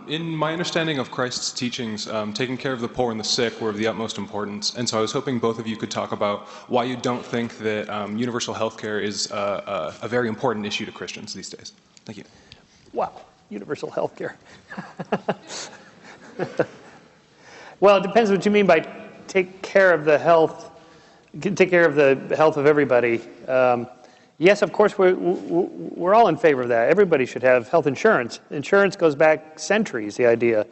In my understanding of Christ's teachings, taking care of the poor and the sick were of the utmost importance, and so I was hoping both of you could talk about why you don't think that universal health care is a very important issue to Christians these days. Thank you. Wow, universal health care. Well, it depends what you mean by take care of the health of everybody. Yes, of course, we're all in favor of that. Everybody should have health insurance. Insurance goes back centuries, the idea.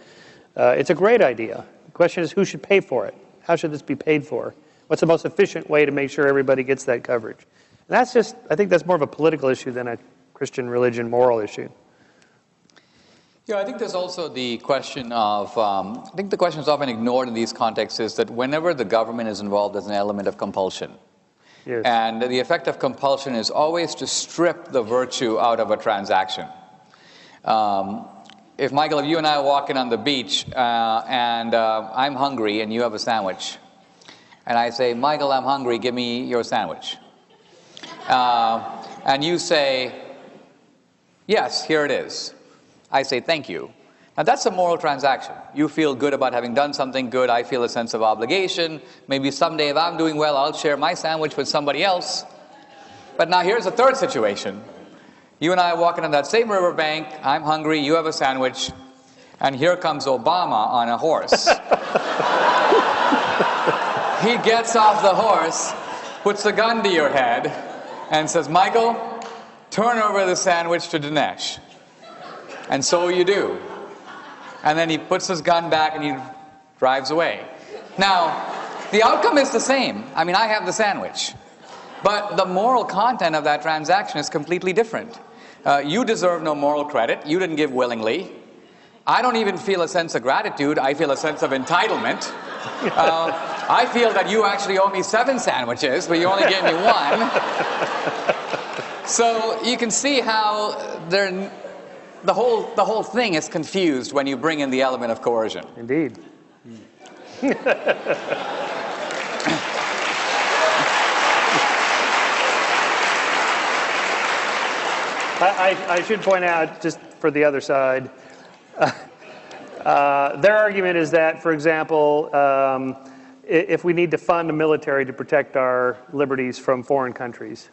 It's a great idea. The question is, who should pay for it? How should this be paid for? What's the most efficient way to make sure everybody gets that coverage? And that's just, I think that's more of a political issue than a Christian religion moral issue. Yeah, I think there's also the question of, I think the question is often ignored in these contexts is that whenever the government is involved, there's an element of compulsion. Yes. And the effect of compulsion is always to strip the virtue out of a transaction. If, Michael, if you and I are walking on the beach and I'm hungry and you have a sandwich, and I say, Michael, I'm hungry, give me your sandwich. And you say, yes, here it is. I say, thank you. Now, that's a moral transaction. You feel good about having done something good. I feel a sense of obligation. Maybe someday, if I'm doing well, I'll share my sandwich with somebody else. But now here's a third situation. You and I are walking on that same riverbank. I'm hungry. You have a sandwich. And here comes Obama on a horse. He gets off the horse, puts a gun to your head, and says, Michael, turn over the sandwich to Dinesh. And so you do. And then he puts his gun back and he drives away. Now, the outcome is the same. I mean, I have the sandwich. But the moral content of that transaction is completely different. You deserve no moral credit. You didn't give willingly. I don't even feel a sense of gratitude. I feel a sense of entitlement. I feel that you actually owe me 7 sandwiches, but you only gave me 1. So you can see how the whole thing is confused when you bring in the element of coercion. Indeed. I should point out, just for the other side, their argument is that, for example, if we need to fund the military to protect our liberties from foreign countries,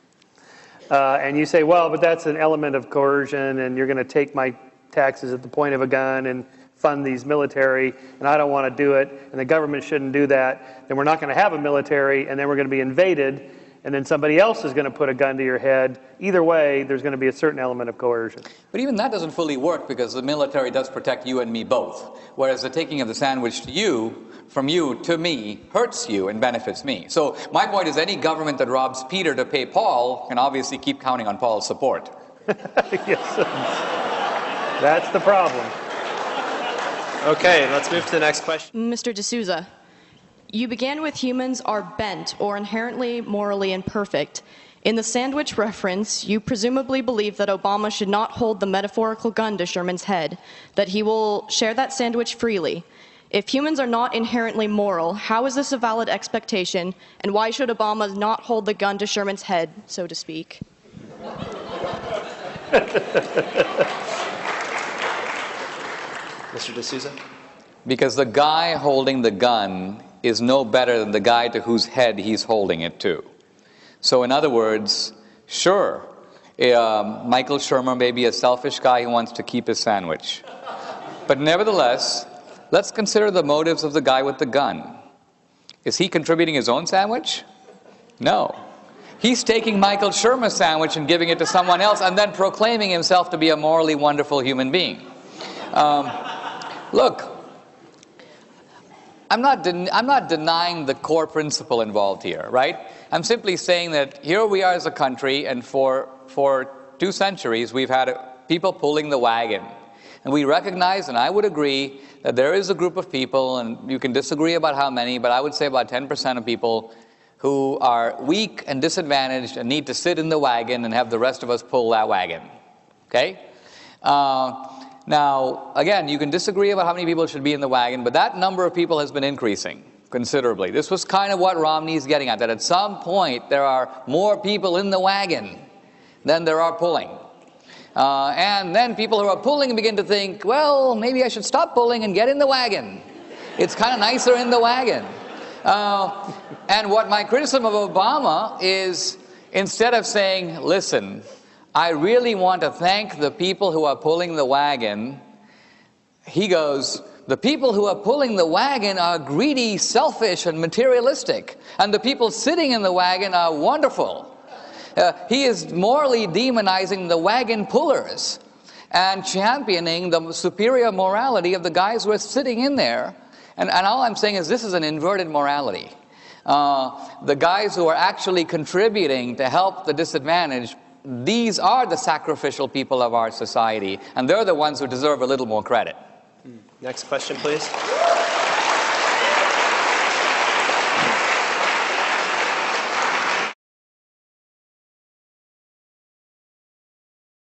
and you say, well, but that's an element of coercion, and you're going to take my taxes at the point of a gun and fund these military, and I don't want to do it, and the government shouldn't do that, then we're not going to have a military, and then we're going to be invaded, and then somebody else is going to put a gun to your head. Either way, there's going to be a certain element of coercion. But even that doesn't fully work because the military does protect you and me both, whereas the taking of the sandwich to you, from you to me, hurts you and benefits me. So my point is any government that robs Peter to pay Paul can obviously keep counting on Paul's support. Yes. That's the problem. Okay, let's move to the next question. Mr. D'Souza, you began with humans are bent or inherently morally imperfect. In the sandwich reference, you presumably believe that Obama should not hold the metaphorical gun to Sherman's head, that he will share that sandwich freely. If humans are not inherently moral, how is this a valid expectation, and why should Obama not hold the gun to Sherman's head, so to speak? Mr. D'Souza? Because the guy holding the gun is no better than the guy to whose head he's holding it to. So in other words, sure, Michael Shermer may be a selfish guy who wants to keep his sandwich. But nevertheless, let's consider the motives of the guy with the gun. Is he contributing his own sandwich? No. He's taking Michael Shermer's sandwich and giving it to someone else and then proclaiming himself to be a morally wonderful human being. Look, I'm not denying the core principle involved here, right? I'm simply saying that here we are as a country, and for 2 centuries we've had people pulling the wagon. And we recognize, and I would agree, that there is a group of people, and you can disagree about how many, but I would say about 10% of people who are weak and disadvantaged and need to sit in the wagon and have the rest of us pull that wagon. Okay? Now, again, you can disagree about how many people should be in the wagon, but that number of people has been increasing considerably. This was kind of what Romney's getting at, that at some point there are more people in the wagon than there are pulling. And then people who are pulling begin to think, well, maybe I should stop pulling and get in the wagon. It's kind of nicer in the wagon. And what my criticism of Obama is, instead of saying, listen, I really want to thank the people who are pulling the wagon, he goes, the people who are pulling the wagon are greedy, selfish, and materialistic. And the people sitting in the wagon are wonderful. He is morally demonizing the wagon pullers and championing the superior morality of the guys who are sitting in there. And all I'm saying is this is an inverted morality. The guys who are actually contributing to help the disadvantaged, these are the sacrificial people of our society, and they're the ones who deserve a little more credit. Next question, please.